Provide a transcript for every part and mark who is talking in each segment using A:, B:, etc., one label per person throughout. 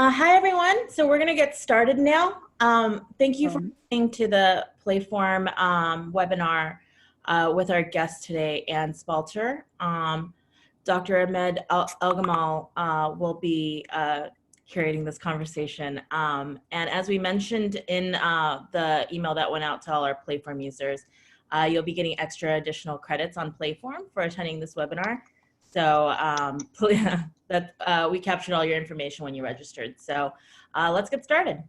A: Hi, everyone. So we're going to get started now. Thank you for
B: Um,
A: coming to the Playform webinar with our guest today, Ann Spalter. Dr. Ahmed Elgamal will be curating this conversation. And as we mentioned in the email that went out to all our Playform users, you'll be getting extra additional credits on Playform for attending this webinar. So we captured all your information when you registered. So let's get started.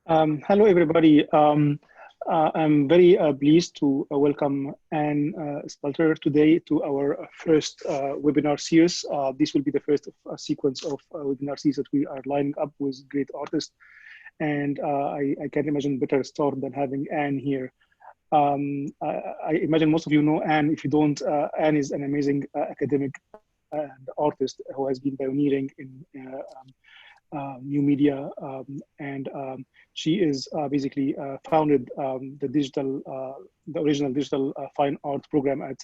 B: Hello, everybody. I'm very pleased to welcome Anne Spalter today to our first webinar series. This will be the first of a sequence of webinar series that we are lining up with great artists. And I can't imagine better start than having Anne here. I imagine most of you know Anne. If you don't, Anne is an amazing academic and artist who has been pioneering in new media, and she is basically founded the original digital fine art program at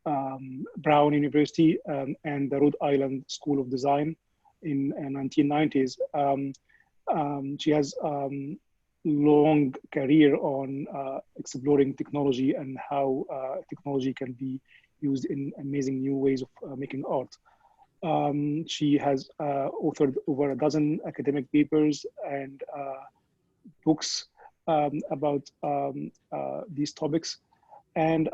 B: Brown University and the Rhode Island School of Design in 1990s. She has long career on exploring technology and how technology can be used in amazing new ways of making art. She has authored over a dozen academic papers and books about these topics. And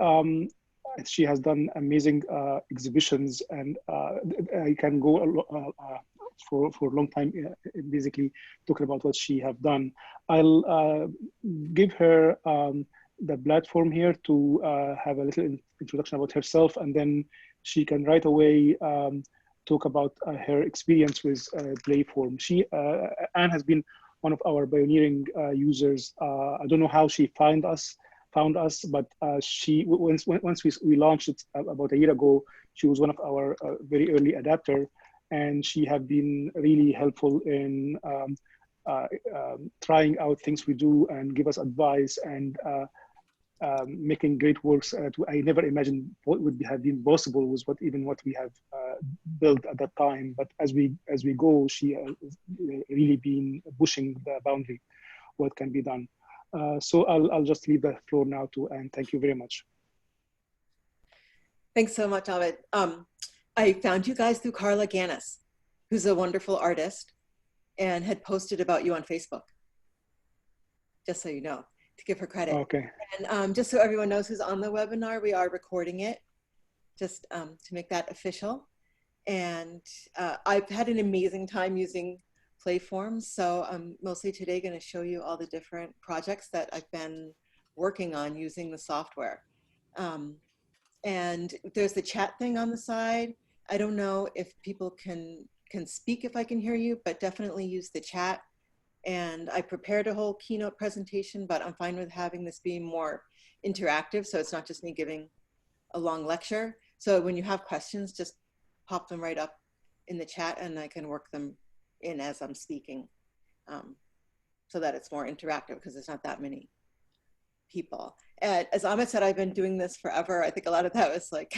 B: she has done amazing exhibitions, and I can go for a long time basically talking about what she have done. I'll give her the platform here to have a little introduction about herself, and then she can right away talk about her experience with Playform. Anne has been one of our pioneering users. I don't know how she found us, but once we launched it about a year ago, she was one of our very early adapter, and she have been really helpful in trying out things we do and give us advice and making great works I never imagined what would have been possible with what we have built at that time. But as we go, she has really been pushing the boundary, what can be done. So I'll just leave the floor now to Anne. Thank you very much.
C: Thanks so much, Ahmed. I found you guys through Carla Ganis, who's a wonderful artist and had posted about you on Facebook, just so you know, to give her credit.
B: Okay.
C: And just so everyone knows who's on the webinar, we are recording it just to make that official. And I've had an amazing time using Playform. So I'm mostly today going to show you all the different projects that I've been working on using the software. And there's the chat thing on the side. I don't know if people can speak if I can hear you, but definitely use the chat. And I prepared a whole keynote presentation, but I'm fine with having this be more interactive. So it's not just me giving a long lecture. So when you have questions, just pop them right up in the chat and I can work them in as I'm speaking, so that it's more interactive because there's not that many people. And as Ahmed said, I've been doing this forever. I think a lot of that was like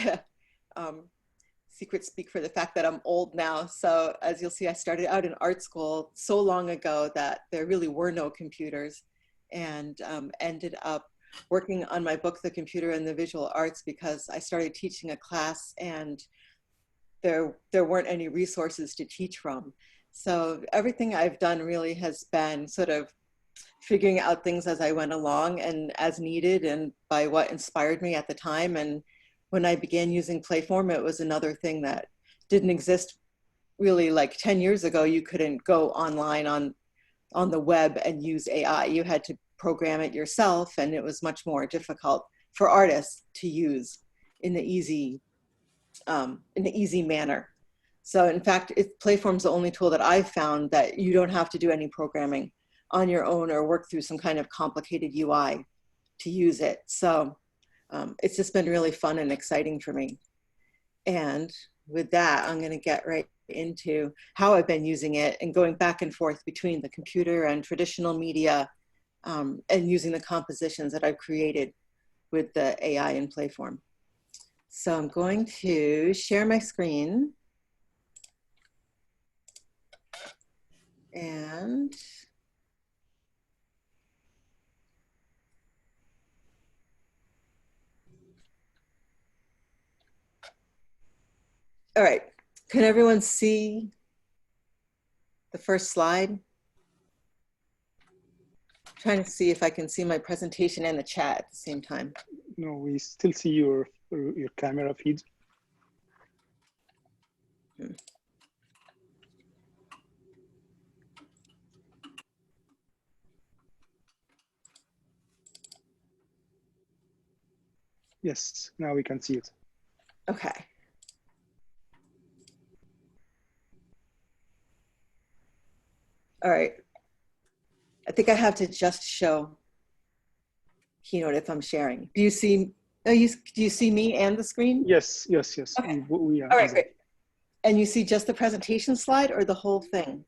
C: secret speak for the fact that I'm old now. So as you'll see, I started out in art school so long ago that there really were no computers, and ended up working on my book, The Computer and the Visual Arts, because I started teaching a class and there weren't any resources to teach from. So everything I've done really has been sort of figuring out things as I went along and as needed and by what inspired me at the time. And when I began using Playform, it was another thing that didn't exist really. Like 10 years ago, you couldn't go online on the web and use AI. You had to program it yourself, and it was much more difficult for artists to use in the easy manner. So in fact, Playform's the only tool that I've found that you don't have to do any programming on your own or work through some kind of complicated UI to use it. So it's just been really fun and exciting for me. And with that, I'm going to get right into how I've been using it and going back and forth between the computer and traditional media, and using the compositions that I've created with the AI in Playform. So I'm going to share my screen. And all right, can everyone see the first slide? Trying to see if I can see my presentation and the chat at the same time.
B: No, we still see your camera feed. Yes, now we can see it.
C: Okay. All right. I think I have to just show Keynote if I'm sharing. Do you see? Do you see me and the screen?
B: Yes, yes, yes.
C: Okay.
B: We
C: All right, great. And you see just the presentation slide or the whole thing?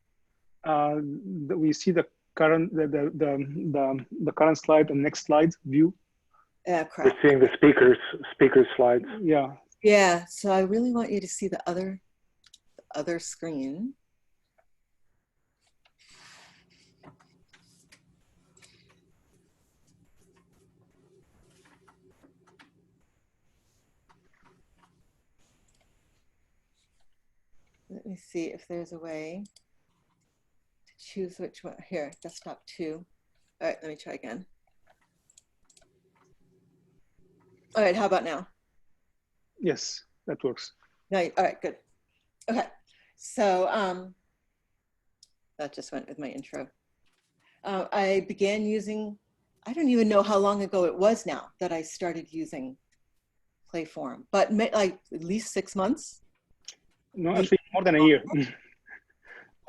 B: We see the current the current slide and next slide view.
C: Correct.
D: We're seeing the speakers slides.
B: Yeah.
C: Yeah. So I really want you to see the other screen. Let me see if there's a way to choose which one. Here, desktop 2. All right, let me try again. All right, how about now?
B: Yes, that works.
C: No, all right, good. Okay, so that just went with my intro. I began using, I don't even know how long ago it was now that I started using Playform, but like at least 6 months.
B: No, actually more than a year.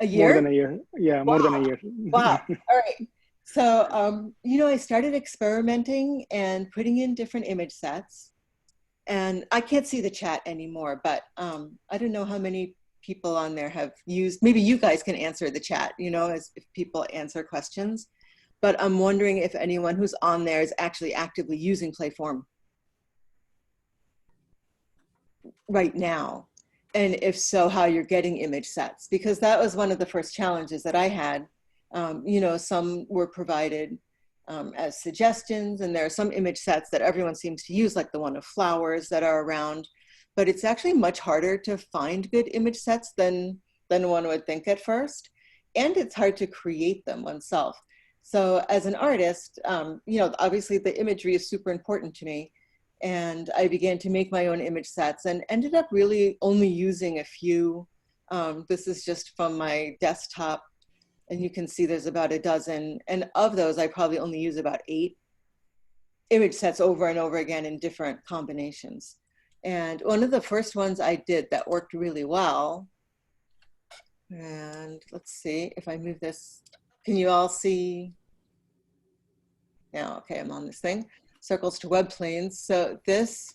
C: A year?
B: More than a year. Yeah, more than a year.
C: Wow. All right. So, you know, I started experimenting and putting in different image sets. And I can't see the chat anymore, but I don't know how many people on there have used, maybe you guys can answer the chat, you know, as if people answer questions. But I'm wondering if anyone who's on there is actually actively using Playform right now. And if so, how you're getting image sets, because that was one of the first challenges that I had. You know, some were provided as suggestions, and there are some image sets that everyone seems to use, like the one of flowers that are around, but it's actually much harder to find good image sets than one would think at first. And it's hard to create them oneself. So as an artist, you know, obviously the imagery is super important to me. And I began to make my own image sets and ended up really only using a few. This is just from my desktop, and you can see there's about a dozen. And of those, I probably only use about 8 image sets over and over again in different combinations. And one of the first ones I did that worked really well, and let's see if I move this, can you all see? Now, okay, I'm on this thing. Circles to web planes. So this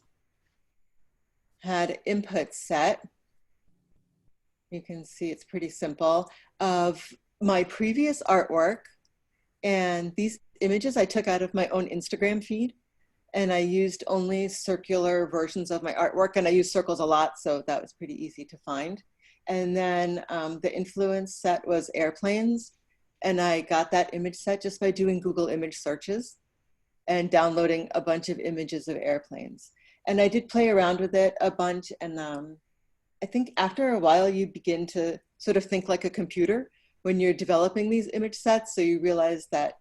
C: had input set. You can see it's pretty simple, of my previous artwork. And these images I took out of my own Instagram feed. And I used only circular versions of my artwork. And I use circles a lot, so that was pretty easy to find. And then the influence set was airplanes. And I got that image set just by doing Google image searches and downloading a bunch of images of airplanes. And I did play around with it a bunch. And I think after a while, you begin to sort of think like a computer when you're developing these image sets. So you realize that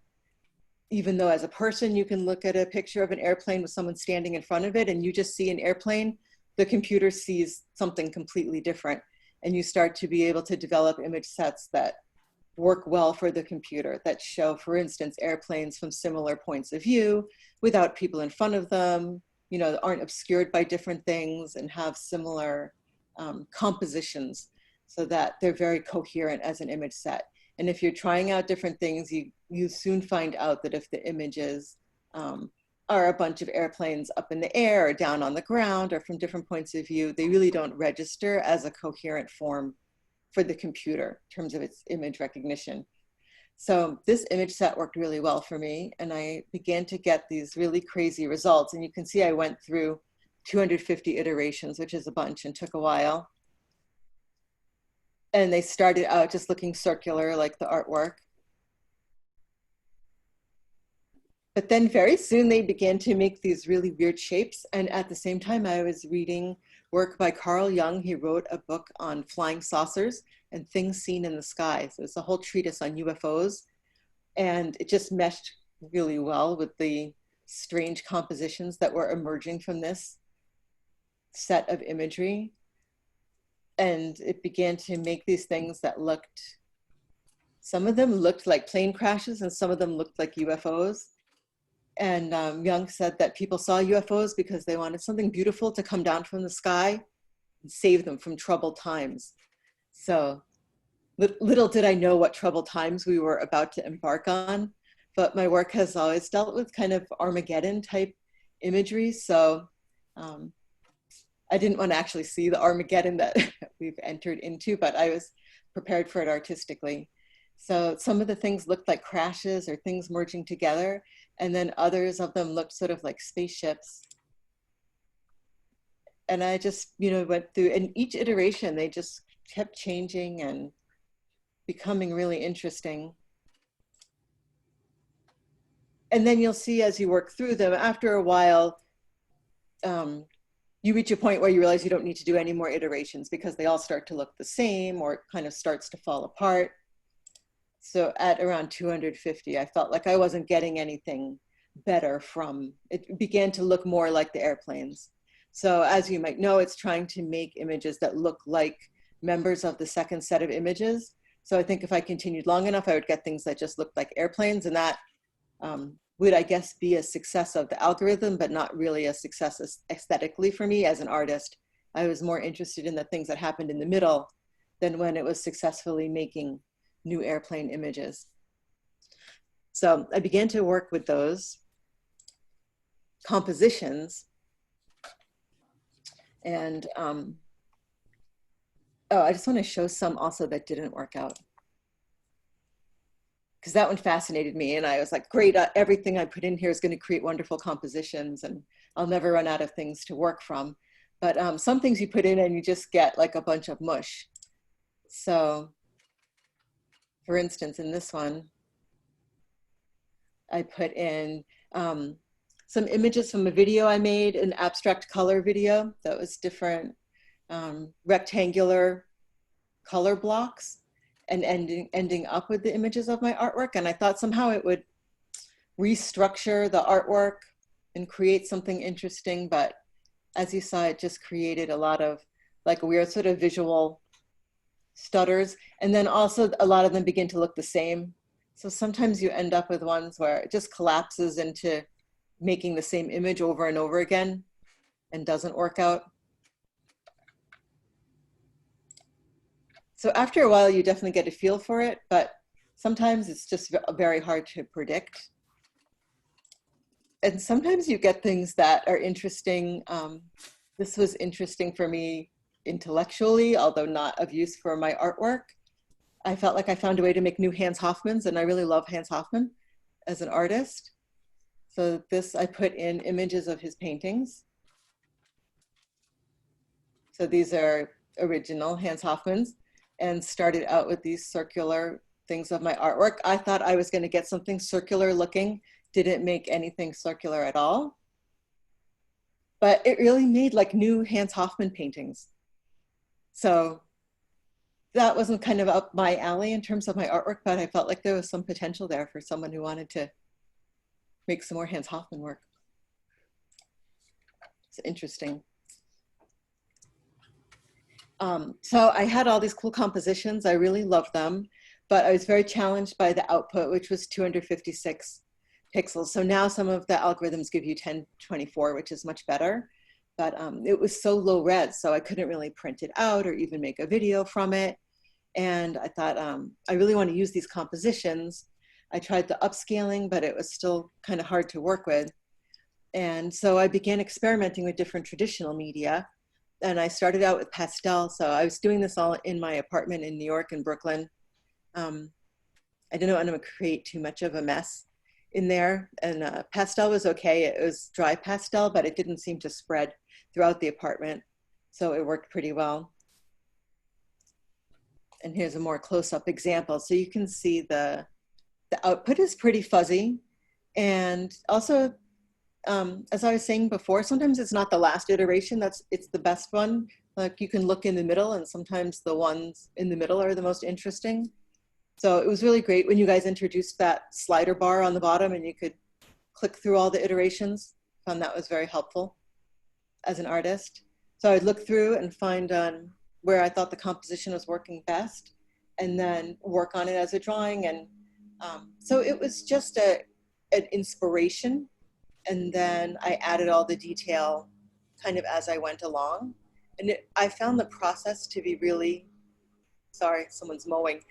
C: even though as a person, you can look at a picture of an airplane with someone standing in front of it and you just see an airplane, the computer sees something completely different. And you start to be able to develop image sets that work well for the computer, that show, for instance, airplanes from similar points of view without people in front of them, you know, aren't obscured by different things and have similar compositions so that they're very coherent as an image set. And if you're trying out different things, you soon find out that if the images are a bunch of airplanes up in the air or down on the ground or from different points of view, they really don't register as a coherent form for the computer in terms of its image recognition. So this image set worked really well for me, and I began to get these really crazy results. And you can see I went through 250 iterations, which is a bunch and took a while. And they started out just looking circular like the artwork. But then very soon they began to make these really weird shapes. And at the same time, I was reading work by Carl Jung. He wrote a book on flying saucers and things seen in the sky. So it's a whole treatise on UFOs. And it just meshed really well with the strange compositions that were emerging from this set of imagery. And it began to make these things that looked, some of them looked like plane crashes and some of them looked like UFOs. And Jung said that people saw UFOs because they wanted something beautiful to come down from the sky and save them from troubled times. So little did I know what troubled times we were about to embark on, but my work has always dealt with kind of Armageddon type imagery. So I didn't want to actually see the Armageddon that we've entered into, but I was prepared for it artistically. So some of the things looked like crashes or things merging together, and then others of them looked sort of like spaceships. And I just, went through, and each iteration, they just kept changing and becoming really interesting. And then you'll see as you work through them, after a while, you reach a point where you realize you don't need to do any more iterations because they all start to look the same, or it kind of starts to fall apart. So at around 250, I felt like I wasn't getting anything better from, it began to look more like the airplanes. So as you might know, it's trying to make images that look like members of the second set of images. So I think if I continued long enough, I would get things that just looked like airplanes, and that would, I guess, be a success of the algorithm, but not really a success aesthetically for me as an artist. I was more interested in the things that happened in the middle than when it was successfully making new airplane images. So I began to work with those compositions. And oh, I just want to show some also that didn't work out, because that one fascinated me. And I was like, great, everything I put in here is going to create wonderful compositions and I'll never run out of things to work from. But some things you put in and you just get like a bunch of mush. So for instance, in this one, I put in some images from a video I made, an abstract color video that was different rectangular color blocks, and ending up with the images of my artwork. And I thought somehow it would restructure the artwork and create something interesting. But as you saw, it just created a lot of like weird sort of visual stutters. And then also a lot of them begin to look the same. So sometimes you end up with ones where it just collapses into making the same image over and over again and doesn't work out. So after a while, you definitely get a feel for it, but sometimes it's just very hard to predict. And sometimes you get things that are interesting. This was interesting for me intellectually, although not of use for my artwork. I felt like I found a way to make new Hans Hofmanns, and I really love Hans Hofmann as an artist. So this, I put in images of his paintings. So these are original Hans Hofmanns, and started out with these circular things of my artwork. I thought I was going to get something circular looking, didn't make anything circular at all. But it really made like new Hans Hofmann paintings. So that wasn't kind of up my alley in terms of my artwork, but I felt like there was some potential there for someone who wanted to make some more Hans Hofmann work. It's interesting. So I had all these cool compositions. I really loved them, but I was very challenged by the output, which was 256 pixels. So now some of the algorithms give you 1024, which is much better, but it was so low res, so I couldn't really print it out or even make a video from it. And I thought, I really want to use these compositions. I tried the upscaling, but it was still kind of hard to work with. And so I began experimenting with different traditional media. And I started out with pastel. So I was doing this all in my apartment in New York and Brooklyn. I didn't want to create too much of a mess in there. And pastel was okay. It was dry pastel, but it didn't seem to spread throughout the apartment. So it worked pretty well. And here's a more close-up example. So you can see the output is pretty fuzzy. And also, as I was saying before, sometimes it's not the last iteration, it's the best one. Like you can look in the middle, and sometimes the ones in the middle are the most interesting. So it was really great when you guys introduced that slider bar on the bottom and you could click through all the iterations. Found that was very helpful as an artist. So I'd look through and find where I thought the composition was working best, and then work on it as a drawing. And so it was just an inspiration. And then I added all the detail kind of as I went along. And I found the process to be really, sorry, someone's mowing,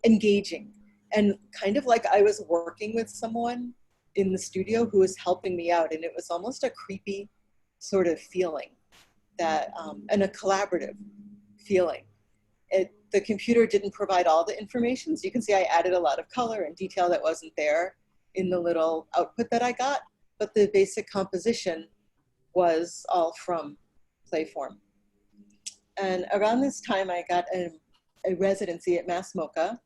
C: engaging. And kind of like I was working with someone in the studio who was helping me out. And it was almost a creepy sort of feeling that, and a collaborative feeling. The computer didn't provide all the information. So you can see I added a lot of color and detail that wasn't there in the little output that I got, but the basic composition was all from Playform. And around this time, I got a residency at MASS MoCA,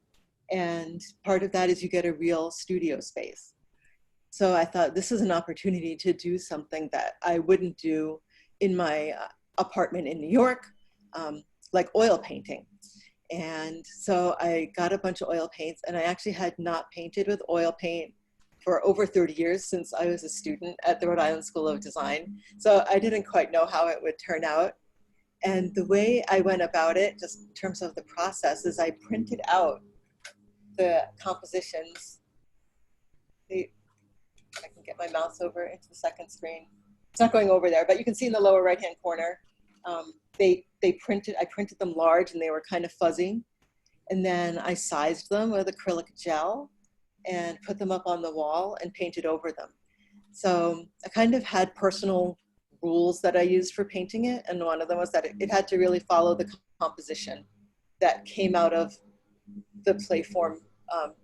C: and part of that is you get a real studio space. So I thought this is an opportunity to do something that I wouldn't do in my apartment in New York, like oil painting. And so I got a bunch of oil paints, and I actually had not painted with oil paint for over 30 years since I was a student at the Rhode Island School of Design. So I didn't quite know how it would turn out. And the way I went about it, just in terms of the process, is I printed out the compositions. I can get my mouse over into the second screen. It's not going over there, but you can see in the lower right-hand corner, I printed them large and they were kind of fuzzy. And then I sized them with acrylic gel and put them up on the wall and painted over them. So I kind of had personal rules that I used for painting it. And one of them was that it had to really follow the composition that came out of the Playform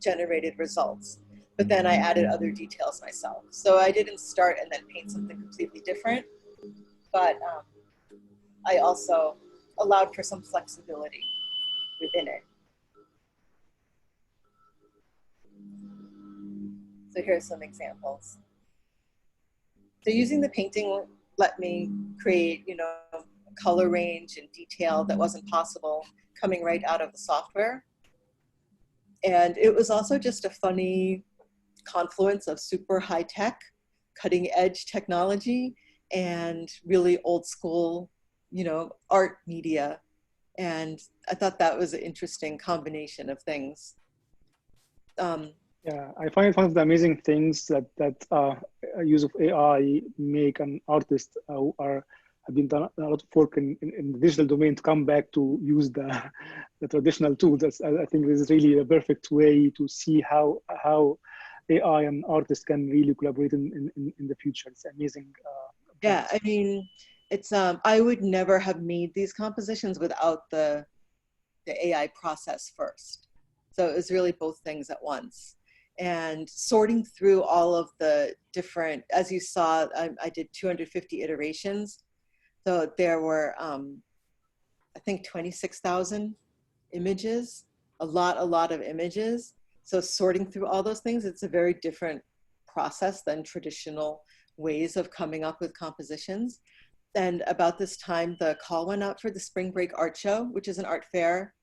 C: generated results. But then I added other details myself. So I didn't start and then paint something completely different, but I also allowed for some flexibility within it. So here's some examples. So using the painting let me create, a color range and detail that wasn't possible coming right out of the software. And it was also just a funny confluence of super high tech, cutting edge technology, and really old school, art media. And I thought that was an interesting combination of things.
B: Yeah, I find one of the amazing things that use of AI make an artist who have been done a lot of work in the digital domain to come back to use the traditional tools. I think this is really a perfect way to see how AI and artists can really collaborate in the future. It's amazing.
C: Yeah, I mean, it's I would never have made these compositions without the AI process first. So it was really both things at once. And sorting through all of the different, as you saw, I did 250 iterations. So there were, I think 26,000 images, a lot of images. So sorting through all those things, it's a very different process than traditional ways of coming up with compositions. And about this time, the call went out for the Spring Break Art Show, which is an art fair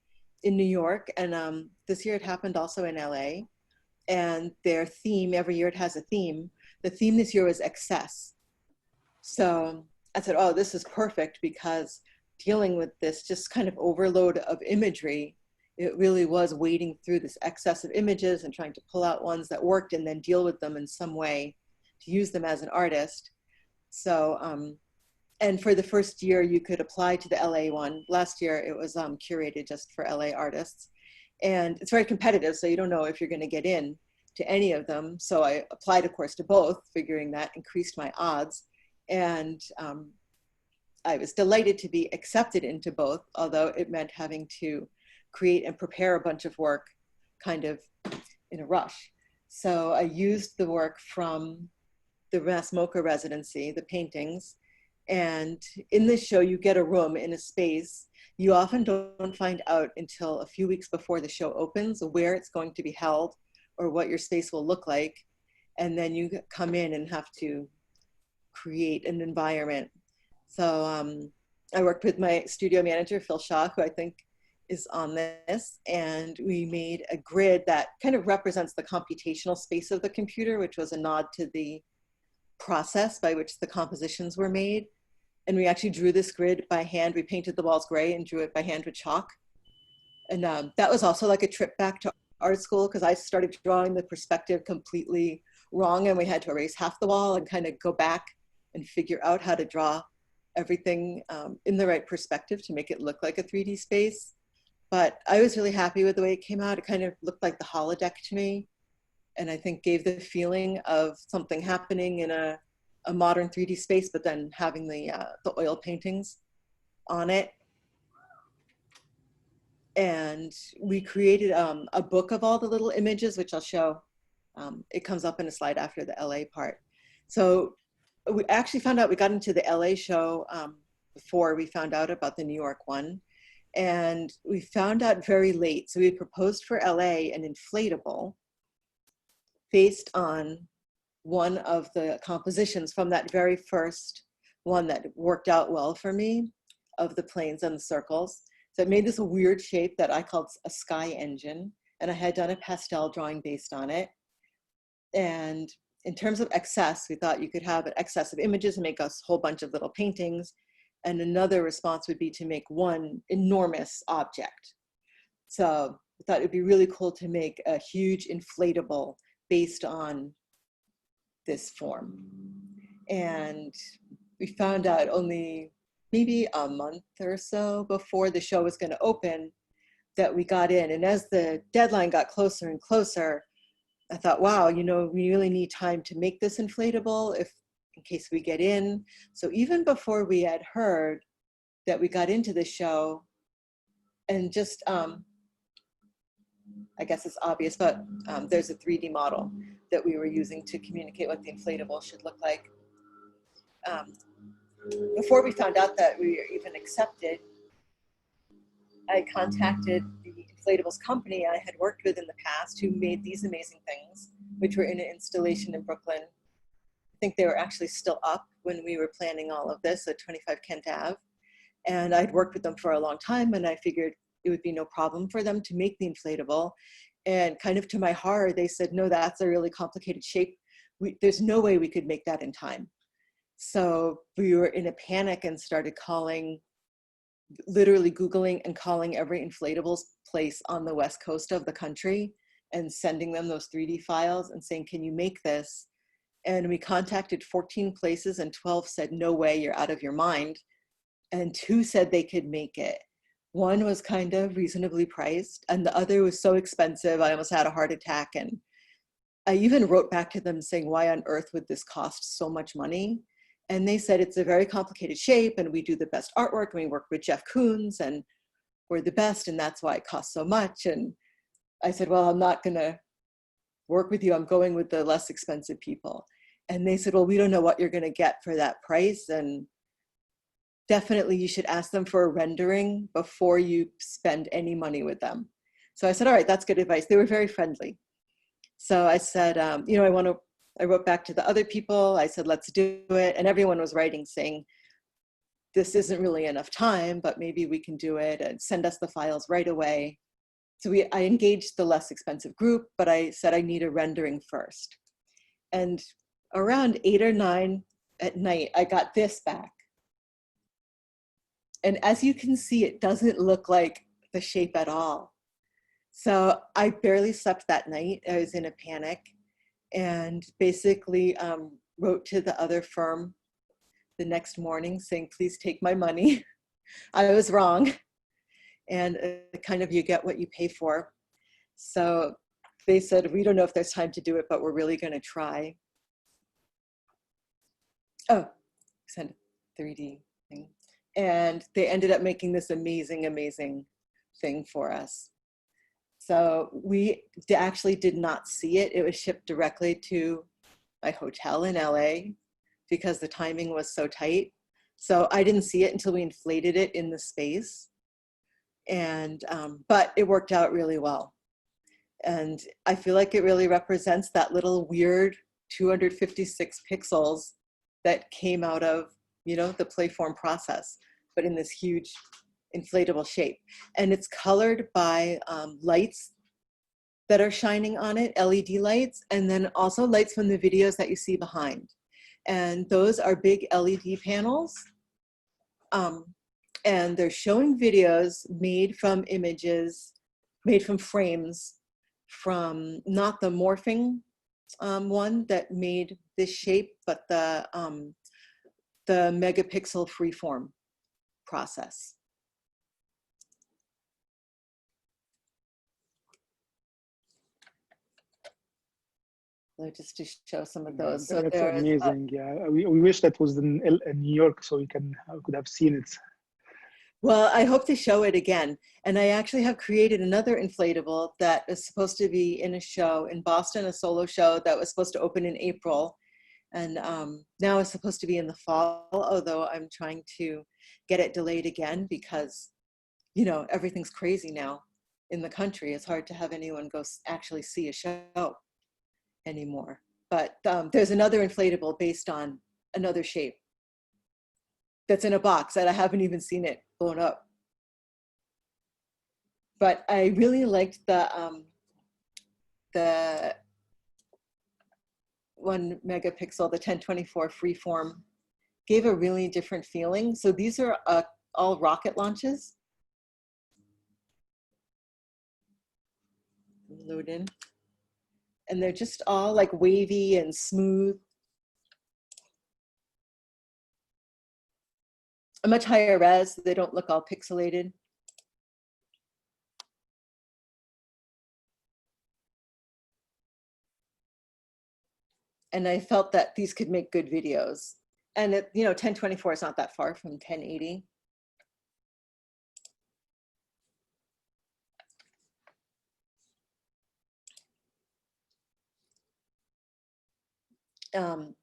C: in New York. And this year it happened also in LA. And their theme, every year it has a theme. The theme this year was excess. So I said, oh, this is perfect, because dealing with this just kind of overload of imagery, it really was wading through this excess of images and trying to pull out ones that worked and then deal with them in some way to use them as an artist. So, and for the first year, you could apply to the LA one. Last year, it was curated just for LA artists. And it's very competitive, so you don't know if you're going to get in to any of them. So I applied, of course, to both, figuring that increased my odds. And I was delighted to be accepted into both, although it meant having to create and prepare a bunch of work kind of in a rush. So I used the work from the MASS MoCA residency, the paintings. And in this show, you get a room in a space. you often don't find out until a few weeks before the show opens where it's going to be held or what your space will look like. And then you come in and have to create an environment. So I worked with my studio manager, Phil Shaw, who I think is on this, and we made a grid that kind of represents the computational space of the computer, which was a nod to the process by which the compositions were made. And we actually drew this grid by hand. We painted the walls gray and drew it by hand with chalk. And that was also like a trip back to art school, because I started drawing the perspective completely wrong, and we had to erase half the wall and kind of go back and figure out how to draw everything in the right perspective to make it look like a 3D space. But I was really happy with the way it came out. It kind of looked like the holodeck to me, and I think gave the feeling of something happening in a modern 3D space, but then having the oil paintings on it. And we created a book of all the little images, which I'll show. It comes up in a slide after the LA part. So we actually found out, we got into the LA show before we found out about the New York one. And we found out very late. So we proposed for LA an inflatable based on one of the compositions from that very first one that worked out well for me, of the planes and the circles. So it made this weird shape that I called a sky engine. And I had done a pastel drawing based on it. And in terms of excess, we thought you could have an excess of images and make a whole bunch of little paintings. And another response would be to make one enormous object. So I thought it'd be really cool to make a huge inflatable based on this form. And we found out only maybe a month or so before the show was going to open that we got in. And as the deadline got closer and closer, I thought, wow, you know, we really need time to make this inflatable in case we get in. So even before we had heard that we got into the show, and just, I guess it's obvious, but there's a 3D model that we were using to communicate what the inflatable should look like. Before we found out that we were even accepted, I contacted the inflatables company I had worked with in the past, who made these amazing things, which were in an installation in Brooklyn. I think they were actually still up when we were planning all of this at 25 Kent Ave. And I'd worked with them for a long time, and I figured it would be no problem for them to make the inflatable. And kind of to my horror, they said, no, that's a really complicated shape. There's no way we could make that in time. So we were in a panic and started calling, literally Googling and calling every inflatables place on the West Coast of the country and sending them those 3D files and saying, can you make this? And we contacted 14 places, and 12 said, no way, you're out of your mind. And 2 said they could make it. One was kind of reasonably priced, and the other was so expensive, I almost had a heart attack. And I even wrote back to them saying, why on earth would this cost so much money? And they said, it's a very complicated shape, and we do the best artwork, and we work with Jeff Koons, and we're the best, and that's why it costs so much. And I said, well, I'm not gonna work with you. I'm going with the less expensive people. And they said, well, we don't know what you're gonna get for that price, and definitely you should ask them for a rendering before you spend any money with them. So I said, all right, that's good advice. They were very friendly. So I said, you know, I wrote back to the other people. I said, let's do it. And everyone was writing saying, this isn't really enough time, but maybe we can do it, and send us the files right away. So I engaged the less expensive group, but I said I need a rendering first. And around 8 or 9 at night, I got this back. And as you can see, it doesn't look like the shape at all. So I barely slept that night. I was in a panic, and basically wrote to the other firm the next morning saying, please take my money. I was wrong. And kind of, you get what you pay for. So they said, we don't know if there's time to do it, but we're really going to try. Oh, send a 3D thing. And they ended up making this amazing, amazing thing for us. So we actually did not see it. It was shipped directly to my hotel in LA because the timing was so tight. So I didn't see it until we inflated it in the space. And, but it worked out really well. And I feel like it really represents that little weird 256 pixels that came out of, you know, the Playform process, but in this huge inflatable shape. And it's colored by lights that are shining on it, LED lights, and then also lights from the videos that you see behind. And those are big LED panels. And they're showing videos made from images, made from frames, from not the morphing one that made this shape, but the megapixel freeform process. So just to show some of those. So
B: that's amazing. Yeah, we wish that was in New York, so we could have seen it.
C: Well, I hope to show it again. And I actually have created another inflatable that is supposed to be in a show in Boston, a solo show that was supposed to open in April. And now it's supposed to be in the fall, although I'm trying to get it delayed again because, you know, everything's crazy now in the country. It's hard to have anyone go actually see a show anymore. But there's another inflatable based on another shape that's in a box that I haven't even seen it blown up. But I really liked the 1 megapixel, the 1024 freeform, gave a really different feeling. So these are all rocket launches. Load in. And they're just all like wavy and smooth. A much higher res, they don't look all pixelated. And I felt that these could make good videos. And it, you know, 1024 is not that far from 1080.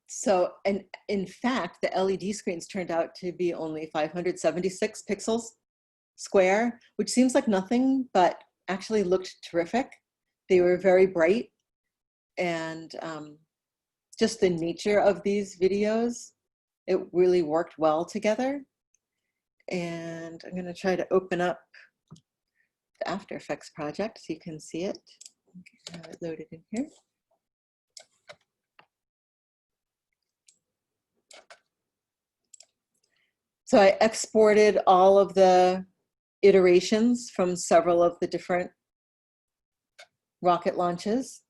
C: So, and in fact, the LED screens turned out to be only 576 pixels square, which seems like nothing, but actually looked terrific. They were very bright, and just the nature of these videos, it really worked well together. And I'm gonna try to open up the After Effects project so you can see it. I have it loaded in here. So I exported all of the iterations from several of the different rocket launches.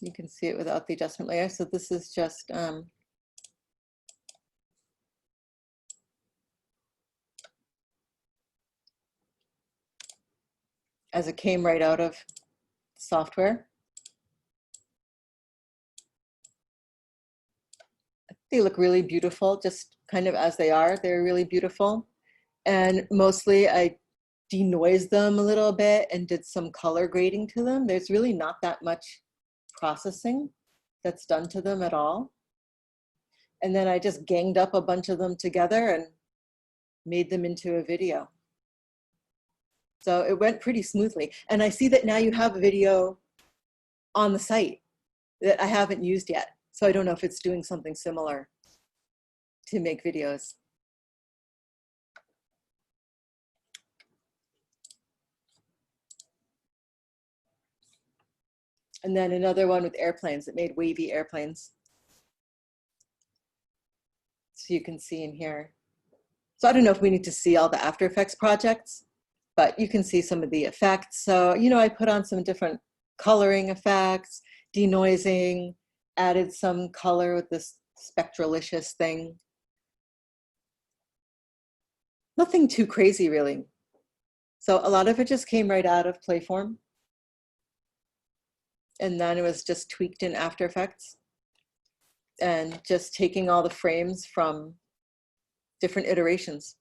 C: You can see it without the adjustment layer. So this is just as it came right out of software. They look really beautiful, just kind of as they are. They're really beautiful. And mostly I denoised them a little bit and did some color grading to them. There's really not that much processing that's done to them at all. And then I just ganged up a bunch of them together and made them into a video. So it went pretty smoothly. And I see that now you have a video on the site that I haven't used yet. So I don't know if it's doing something similar to make videos. And then another one with airplanes that made wavy airplanes. So you can see in here. So I don't know if we need to see all the After Effects projects, but you can see some of the effects. So, you know, I put on some different coloring effects, denoising, added some color with this spectralicious thing. Nothing too crazy, really. So a lot of it just came right out of Playform. And then it was just tweaked in After Effects and just taking all the frames from different iterations.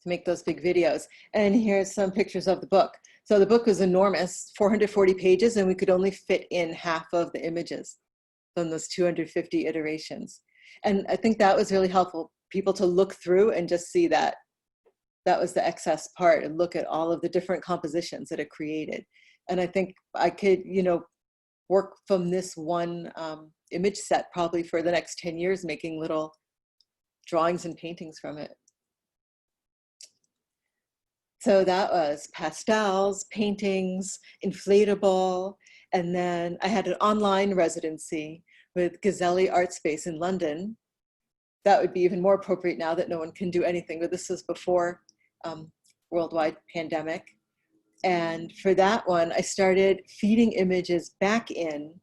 C: To make those big videos. And here's some pictures of the book. So the book was enormous, 440 pages, and we could only fit in half of the images. from those 250 iterations. And I think that was really helpful, people to look through and just see that that was the excess part and look at all of the different compositions that it created. And I think I could, you know, work from this one image set probably for the next 10 years, making little drawings and paintings from it. So that was pastels, paintings, inflatable, and then I had an online residency with Gazzelli Art Space in London. That would be even more appropriate now that no one can do anything, but this was before worldwide pandemic. And for that one, I started feeding images back in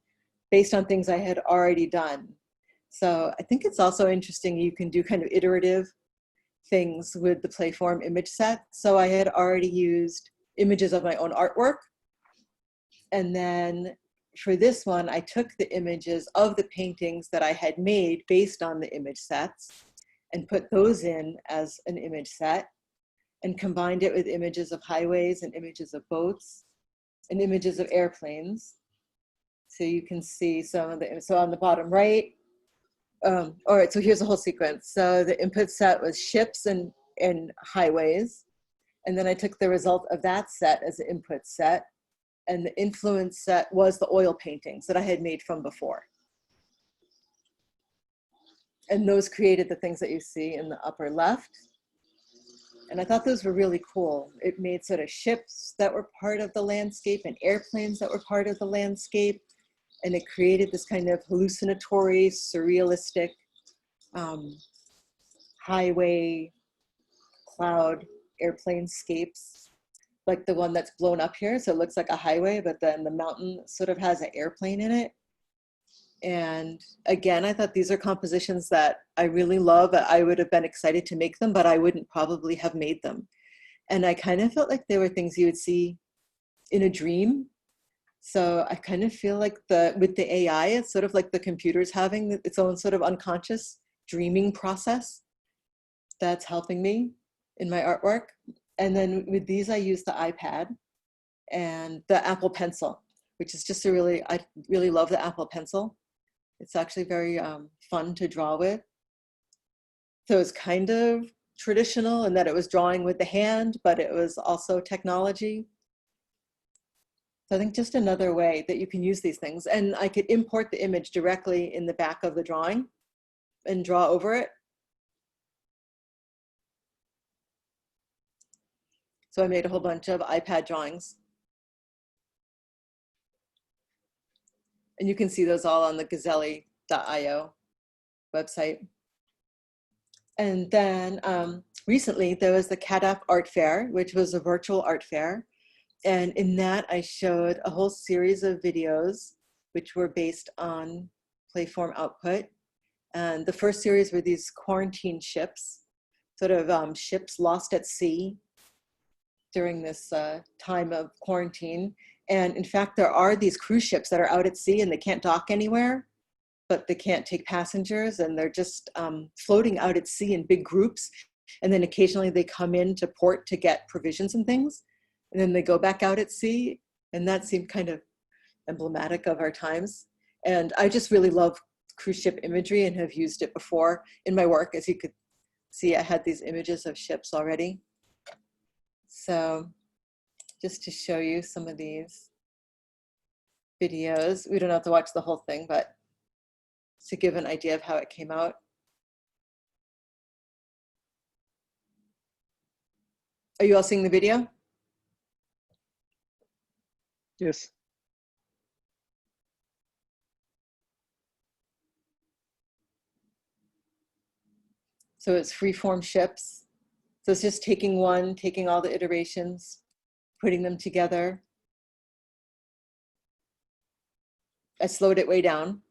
C: based on things I had already done. So I think it's also interesting, you can do kind of iterative things with the Playform image set. So I had already used images of my own artwork. And then for this one, I took the images of the paintings that I had made based on the image sets and put those in as an image set and combined it with images of highways and images of boats and images of airplanes. So you can see some of the, so on the bottom right, all right, so here's the whole sequence. So the input set was ships and highways. And then I took the result of that set as an input set. And the influence set was the oil paintings that I had made from before. And those created the things that you see in the upper left. And I thought those were really cool. It made sort of ships that were part of the landscape and airplanes that were part of the landscape. And it created this kind of hallucinatory, surrealistic highway, cloud, airplanescapes, like the one that's blown up here. So it looks like a highway, but then the mountain sort of has an airplane in it. And again, I thought these are compositions that I really love. I would have been excited to make them, but I wouldn't probably have made them. And I kind of felt like they were things you would see in a dream. So I kind of feel like with the AI, it's sort of like the computer's having its own sort of unconscious dreaming process that's helping me in my artwork. And then with these, I use the iPad and the Apple Pencil, which is just I really love the Apple Pencil. It's actually very fun to draw with. So it's kind of traditional in that it was drawing with the hand, but it was also technology. So I think just another way that you can use these things. And I could import the image directly in the back of the drawing and draw over it. So I made a whole bunch of iPad drawings. And you can see those all on the Gazzelli.io website. And then recently there was the CADAP Art Fair, which was a virtual art fair. And in that I showed a whole series of videos, which were based on Playform output. And the first series were these quarantine ships, sort of ships lost at sea during this time of quarantine. And in fact, there are these cruise ships that are out at sea and they can't dock anywhere, but they can't take passengers and they're just floating out at sea in big groups. And then occasionally they come into port to get provisions and things. And then they go back out at sea. And that seemed kind of emblematic of our times. And I just really love cruise ship imagery and have used it before in my work. As you could see, I had these images of ships already. So just to show you some of these videos, we don't have to watch the whole thing, but to give an idea of how it came out. Are you all seeing the video?
B: Yes.
C: So it's freeform ships. So it's just taking all the iterations, putting them together. I slowed it way down.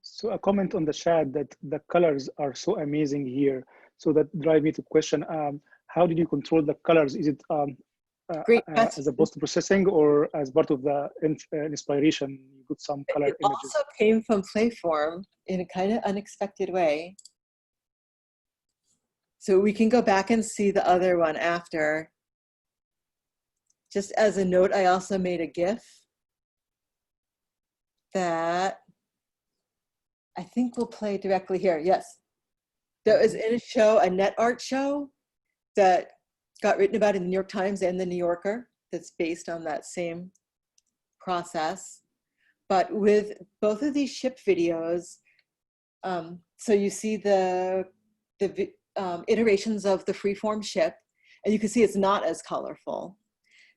B: So a comment on the chat that the colors are so amazing here. So that drive me to question, how did you control the colors? Is it
C: Great
B: as a post-processing or as part of the inspiration? You put some color
C: it
B: images.
C: also came from Playform in a kind of unexpected way. So we can go back and see the other one after. Just as a note, I also made a GIF that I think will play directly here. Yes. That was in a show, a net art show that got written about in the New York Times and the New Yorker, that's based on that same process. But with both of these ship videos, so you see the iterations of the freeform ship, and you can see it's not as colorful.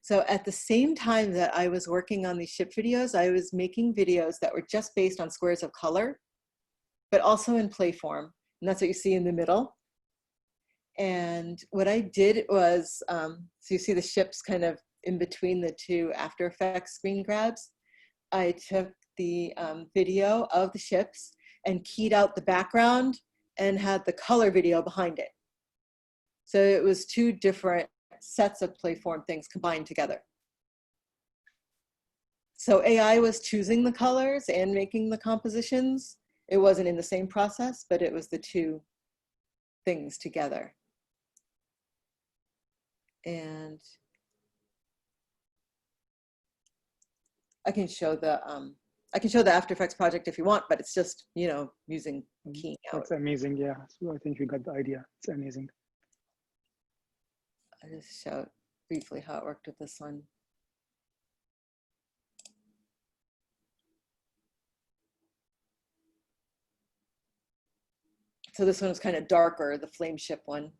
C: So at the same time that I was working on these ship videos, I was making videos that were just based on squares of color, but also in Playform. And that's what you see in the middle. And what I did was, so you see the ships kind of in between the two After Effects screen grabs. I took the video of the ships and keyed out the background and had the color video behind it. So it was two different sets of Playform things combined together. So AI was choosing the colors and making the compositions. It wasn't in the same process, but it was the two things together. And I can show the After Effects project if you want, but it's just, you know, using keying out.
B: That's amazing. Yeah. So I think you got the idea. It's amazing.
C: I just showed briefly how it worked with this one. So this one is kind of darker, the flame ship one,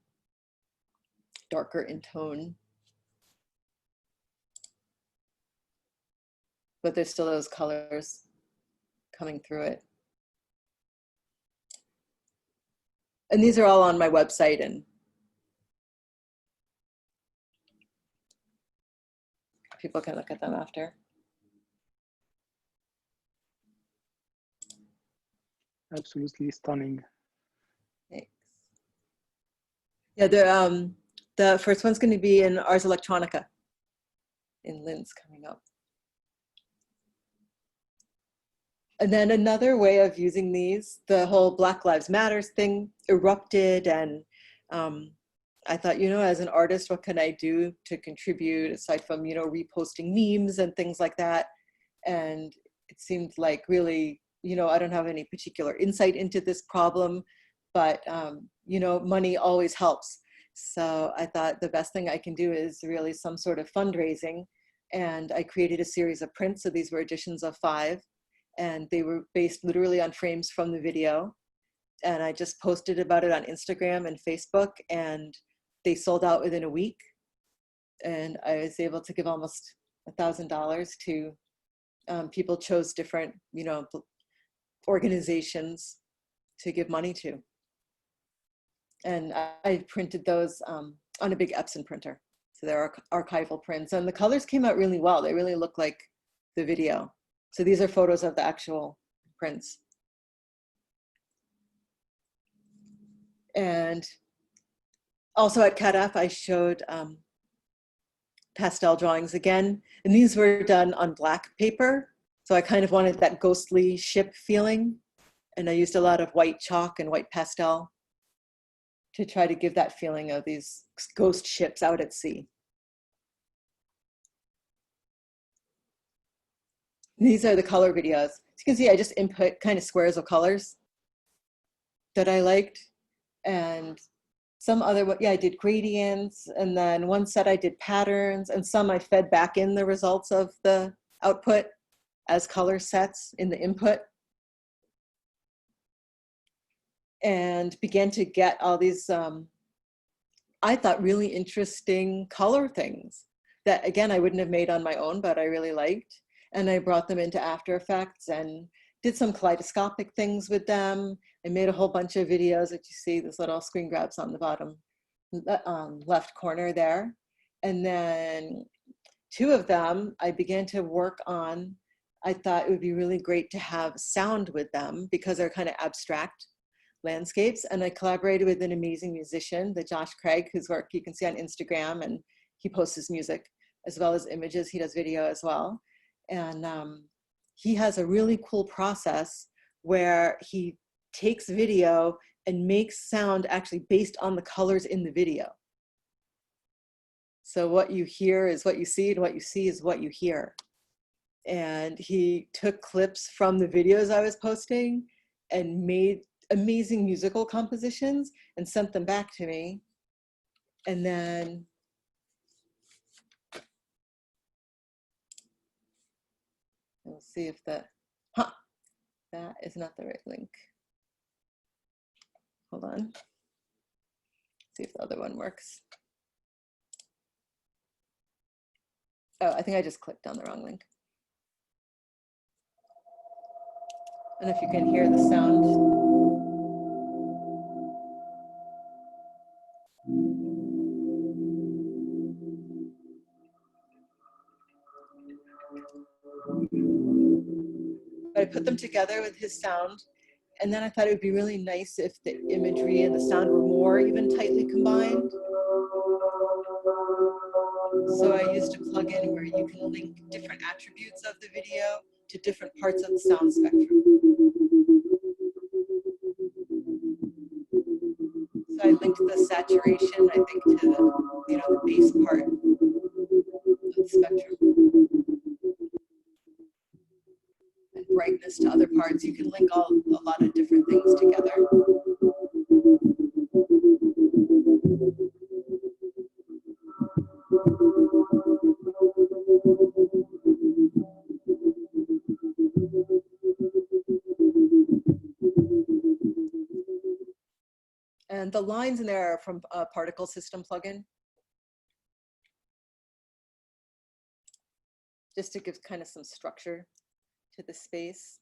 C: darker in tone. But there's still those colors coming through it. And these are all on my website, and people can look at them after.
B: Absolutely stunning.
C: Thanks. Yeah, the first one's going to be in Ars Electronica in Linz coming up. And then another way of using these, the whole Black Lives Matters thing erupted, and I thought, you know, as an artist, what can I do to contribute aside from, you know, reposting memes and things like that? And it seemed like really, you know, I don't have any particular insight into this problem, but, you know, money always helps. So I thought the best thing I can do is really some sort of fundraising. And I created a series of prints. So these were editions of 5. And they were based literally on frames from the video. And I just posted about it on Instagram and Facebook, and they sold out within a week. And I was able to give almost $1,000 to people chose different, you know, organizations to give money to. And I printed those on a big Epson printer. So they're archival prints, and the colors came out really well. They really look like the video. So these are photos of the actual prints. And also at CADF, I showed pastel drawings again. And these were done on black paper. So I kind of wanted that ghostly ship feeling. And I used a lot of white chalk and white pastel to try to give that feeling of these ghost ships out at sea. These are the color videos. As you can see, I just input kind of squares of colors that I liked. And some other, yeah, I did gradients. And then one set I did patterns, and some I fed back in the results of the output as color sets in the input. And began to get all these, I thought, really interesting color things that, again, I wouldn't have made on my own, but I really liked. And I brought them into After Effects and did some kaleidoscopic things with them. I made a whole bunch of videos that you see, this little screen grabs on the bottom left corner there. And then 2 of them I began to work on. I thought it would be really great to have sound with them because they're kind of abstract landscapes. And I collaborated with an amazing musician, the Josh Craig, whose work you can see on Instagram, and he posts his music as well as images. He does video as well. And he has a really cool process where he takes video and makes sound actually based on the colors in the video. So what you hear is what you see, and what you see is what you hear. And he took clips from the videos I was posting and made amazing musical compositions and sent them back to me. And then we'll see if that is not the right link. Hold on. See if the other one works. Oh, I think I just clicked on the wrong link. I don't know if you can hear the sound. But I put them together with his sound, and then I thought it would be really nice if the imagery and the sound were more even tightly combined. So I used a plugin where you can link different attributes of the video to different parts of the sound spectrum. So I linked the saturation, I think, to the, the bass part of the spectrum. And brightness to other parts. You can link a lot of different things together. And the lines in there are from a particle system plugin. Just to give kind of some structure to the space.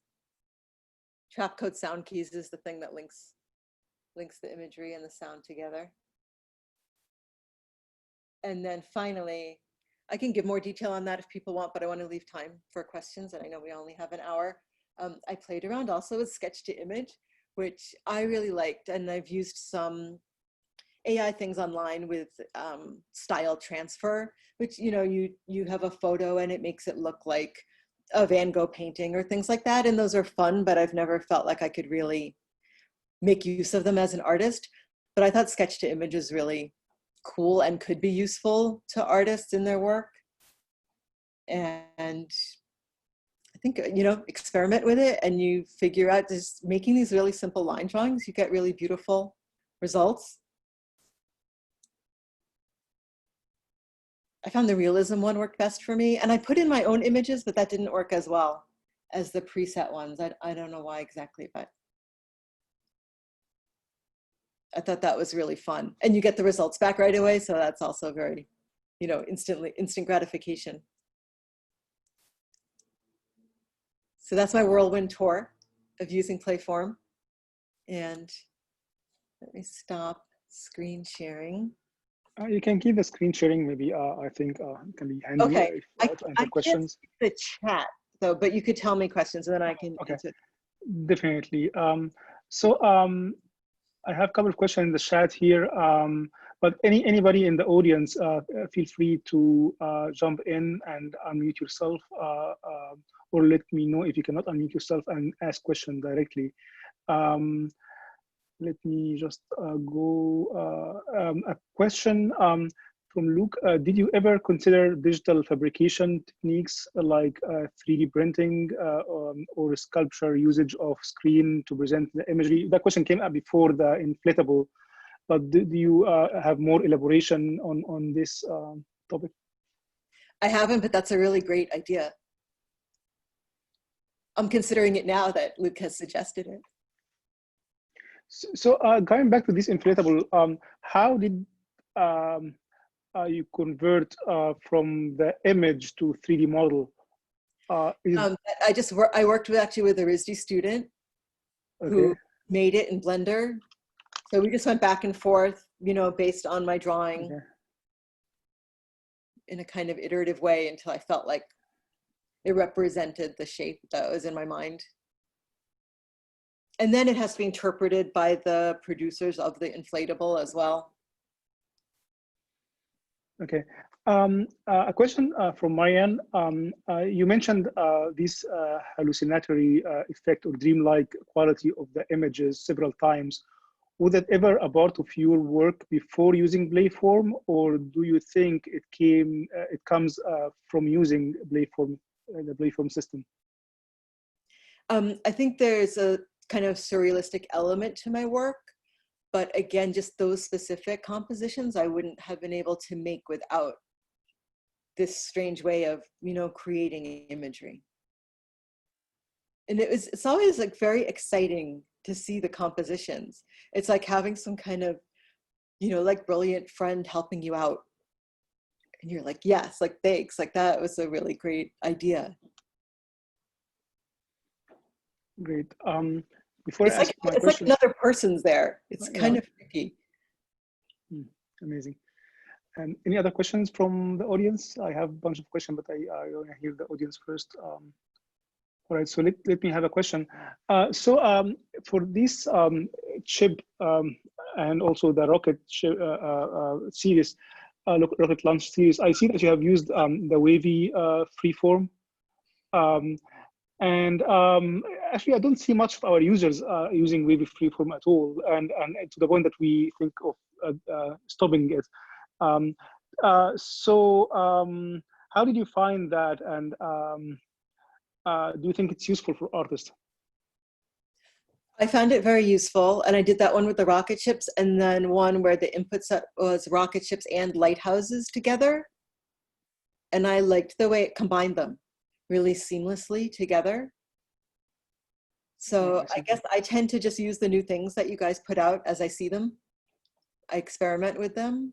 C: Trapcode sound keys is the thing that links the imagery and the sound together. And then finally, I can give more detail on that if people want, but I want to leave time for questions, and I know we only have an hour. I played around also with sketch to image, which I really liked, and I've used some AI things online with style transfer, which you have a photo and it makes it look like a Van Gogh painting or things like that, and those are fun, but I've never felt like I could really make use of them as an artist. But I thought sketch to image is really cool and could be useful to artists in their work. And I think, experiment with it and you figure out just making these really simple line drawings, you get really beautiful results. I found the realism one worked best for me, and I put in my own images, but that didn't work as well as the preset ones. I don't know why exactly, but I thought that was really fun. And you get the results back right away, so that's also very, instant gratification. So that's my whirlwind tour of using Playform. And let me stop screen sharing.
B: You can keep the screen sharing, maybe. I think it can be handy.
C: Okay,
B: to answer questions.
C: I can't see the chat, though, but you could tell me questions and then I can answer.
B: Definitely. I have a couple of questions in the chat here, but anybody in the audience, feel free to jump in and unmute yourself, or let me know if you cannot unmute yourself and ask questions directly. Let me just go. A question from Luke. Did you ever consider digital fabrication techniques like 3D printing or sculpture usage of screen to present the imagery? That question came up before the inflatable, but do you have more elaboration on this topic?
C: I haven't, but that's a really great idea. I'm considering it now that Luke has suggested it.
B: So going back to this inflatable, how did you convert from the image to 3D model?
C: I worked actually with a RISD student who made it in Blender. So we just went back and forth, based on my drawing in a kind of iterative way until I felt like it represented the shape that was in my mind. And then it has to be interpreted by the producers of the inflatable as well.
B: Okay. A question from Marianne. You mentioned this hallucinatory effect or dreamlike quality of the images several times. was that ever a part of your work before using Playform, or do you think it comes from using Playform, the Playform system?
C: I think there's a kind of surrealistic element to my work, but again, just those specific compositions I wouldn't have been able to make without this strange way of, creating imagery. And it's always like very exciting to see the compositions. It's like having some kind of, like brilliant friend helping you out. And you're like, yes, like thanks, like that was a really great idea.
B: Great. Before I ask my
C: it's
B: question,
C: like another person's there. It's kind of freaky.
B: Amazing. Any other questions from the audience? I have a bunch of questions, but I want to hear the audience first. All right, so let me have a question. For this chip and also the rocket chip, series, rocket launch series, I see that you have used the wavy freeform. Actually, I don't see much of our users using wavy freeform at all, and to the point that we think of stopping it. How did you find that, and do you think it's useful for artists?
C: I found it very useful, and I did that one with the rocket ships, and then one where the input set was rocket ships and lighthouses together. And I liked the way it combined them really seamlessly together. So I guess I tend to just use the new things that you guys put out as I see them. I experiment with them.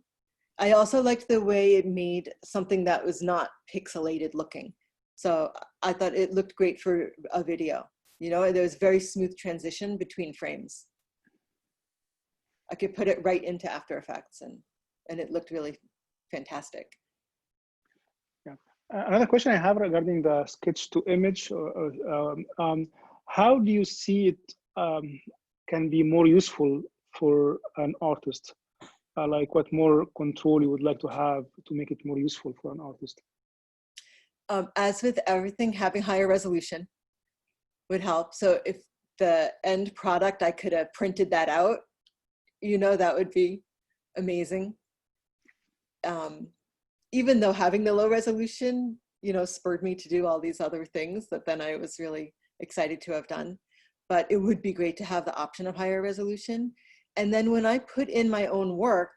C: I also liked the way it made something that was not pixelated looking. So I thought it looked great for a video. There was very smooth transition between frames. I could put it right into After Effects and it looked really fantastic.
B: Yeah. Another question I have regarding the sketch to image, how do you see it can be more useful for an artist? Like what more control you would like to have to make it more useful for an artist?
C: As with everything, having higher resolution would help. So if the end product, I could have printed that out, that would be amazing. Even though having the low resolution, spurred me to do all these other things that then I was really excited to have done. But it would be great to have the option of higher resolution. And then when I put in my own work,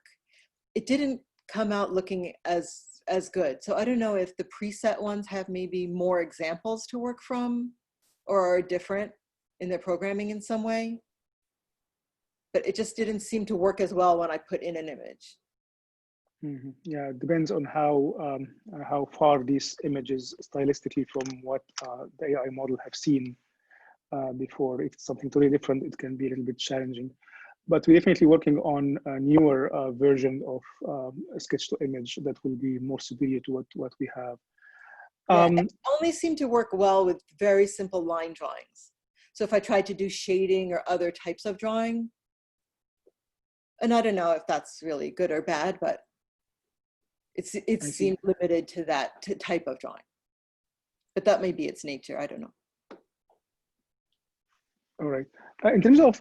C: it didn't come out looking as good. So I don't know if the preset ones have maybe more examples to work from or are different in their programming in some way. But it just didn't seem to work as well when I put in an image.
B: Mm-hmm. Yeah, it depends on how far these images stylistically from what the AI model have seen before. If it's something totally different, it can be a little bit challenging. But we're definitely working on a newer version of sketch to image that will be more superior to what we have.
C: It only seemed to work well with very simple line drawings. So if I tried to do shading or other types of drawing, and I don't know if that's really good or bad, but it seemed limited to that type of drawing. But that may be its nature, I don't know.
B: All right. In terms of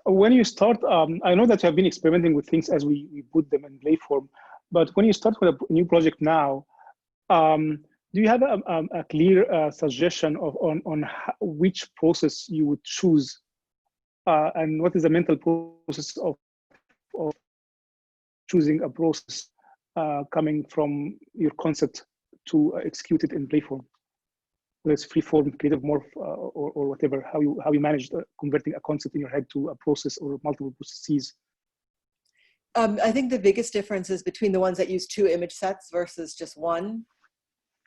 B: when you start, I know that you have been experimenting with things as we put them in Playform, but when you start with a new project now, do you have a clear suggestion on which process you would choose, and what is the mental process of choosing a process coming from your concept to execute it in Playform? Whether it's freeform, creative morph, or whatever, how you manage converting a concept in your head to a process or multiple processes?
C: I think the biggest difference is between the ones that use 2 image sets versus just 1.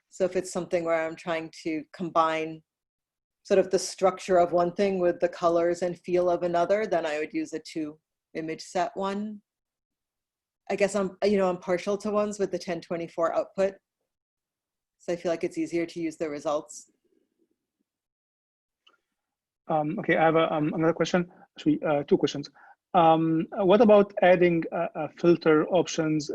C: So if it's something where I'm trying to combine sort of the structure of one thing with the colors and feel of another, then I would use a 2 image set one. I guess I'm partial to ones with the 1024 output. So I feel like it's easier to use the results.
B: Okay, I have another question, actually 2 questions. What about adding filter options,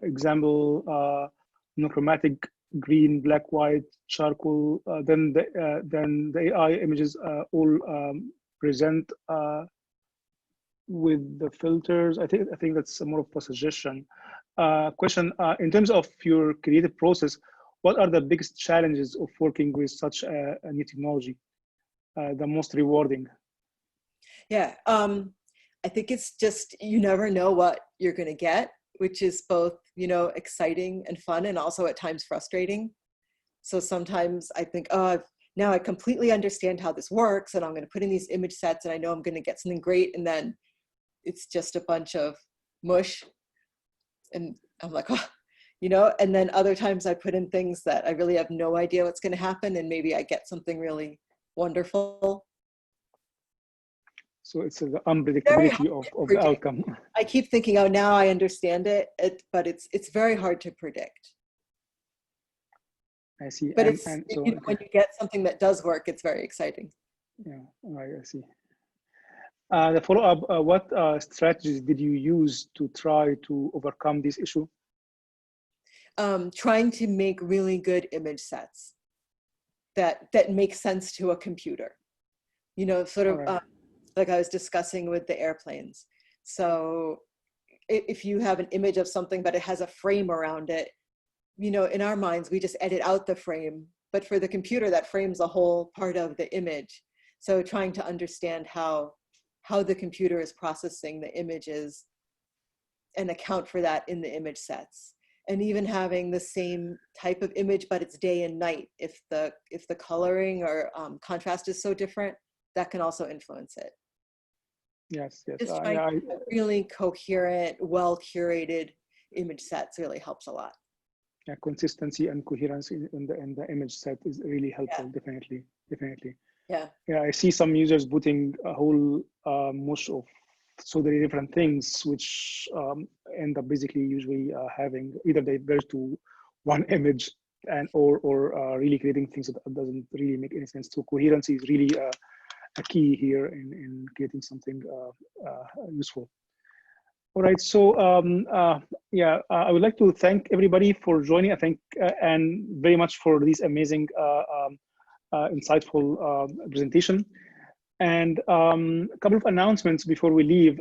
B: example, monochromatic, green, black, white, charcoal, then the AI images all present with the filters. I think that's more of a suggestion. Question, in terms of your creative process, what are the biggest challenges of working with such a new technology? The most rewarding?
C: Yeah, I think it's just, you never know what you're going to get, which is both, you know, exciting and fun, and also at times frustrating. So sometimes I think, oh, now I completely understand how this works, and I'm going to put in these image sets, and I know I'm going to get something great, and then it's just a bunch of mush. And I'm like, oh, you know, and then other times I put in things that I really have no idea what's going to happen, and maybe I get something really wonderful.
B: So it's the unpredictability of the outcome.
C: I keep thinking, oh, now I understand it, but it's very hard to predict.
B: I see.
C: But
B: so,
C: you know, when you get something that does work, it's very exciting.
B: Yeah, right, I see. The follow-up, what strategies did you use to try to overcome this issue?
C: Trying to make really good image sets that make sense to a computer. You know, sort of
B: Right.
C: like I was discussing with the airplanes. So if you have an image of something, but it has a frame around it, you know, in our minds, we just edit out the frame. But for the computer, that frame's a whole part of the image. So trying to understand how the computer is processing the images and account for that in the image sets. And even having the same type of image, but it's day and night. If the coloring or contrast is so different, that can also influence it.
B: Yes, yes.
C: Just trying to have really coherent, well-curated image sets really helps a lot.
B: Yeah, consistency and coherence in the image set is really helpful. Yeah. Definitely.
C: Yeah.
B: Yeah, I see some users putting a whole mush of so many different things, which end up basically usually having either they merge to one image and or really creating things that doesn't really make any sense. So coherency is really a key here in creating something useful. All right, so yeah, I would like to thank everybody for joining. I thank Anne very much for this amazing, insightful presentation. And a couple of announcements before we leave.